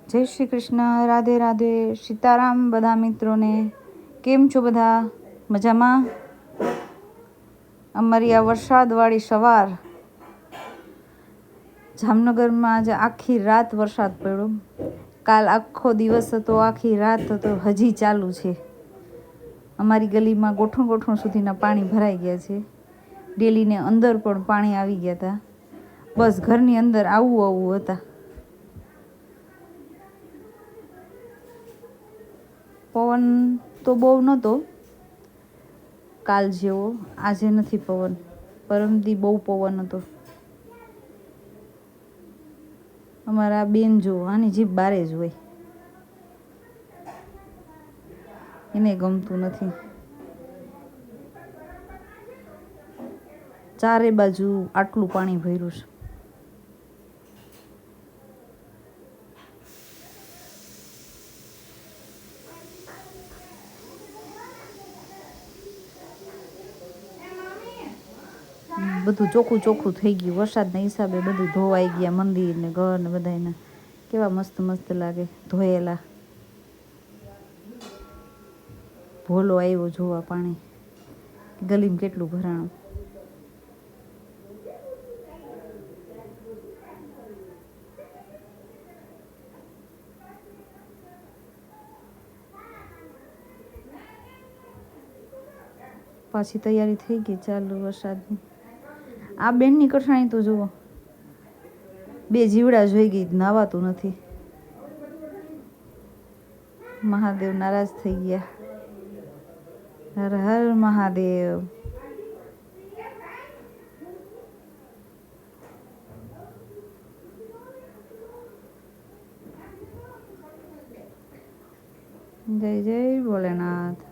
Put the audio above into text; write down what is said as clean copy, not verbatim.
જય શ્રી કૃષ્ણ, રાધે રાધે, સીતારામ બધા મિત્રોને. કેમ છો બધા? મજામાં? અમારી આ વરસાદવાળી સવાર જામનગરમાં આજે આખી રાત વરસાદ પડ્યો. કાલ આખો દિવસ હતો, આખી રાત હતો, હજી ચાલુ છે. અમારી ગલીમાં ગોઠણ ગોઠણ સુધીના પાણી ભરાઈ ગયા છે. ડેલીને અંદર પણ પાણી આવી ગયા હતા. બસ ઘરની અંદર આવું આવું હતા. પવન તો બહુ નહોતો કાલ જેવો, આજે નથી પવન. પરમદી બહુ પવન હતો. અમારા બેન જો આની જીભ બારે જ હોય, એને ગમતું નથી. ચારે બાજુ આટલું પાણી ભર્યું છે. બધું ચોખ્ખું ચોખ્ખું થઈ ગયું. વરસાદના હિસાબે બધું ધોવાઈ ગયા. મંદિર ને ઘર ને બધાના કેવા મસ્ત મસ્ત લાગે ધોયેલા. ભોલો આવ્યો જોવા પાણી. ગલીમાં કેટલું ભરાણું. પાછી તૈયારી થઈ ગઈ ચાલુ વરસાદની. આ બેનની કઠણાઈ તો જુઓ, બે જીવડા જોઈ ગઈ, નાવાતું નથી. મહાદેવ નારાજ થઈ ગયા. હર હર મહાદેવ. જય જય ભોલેનાથ.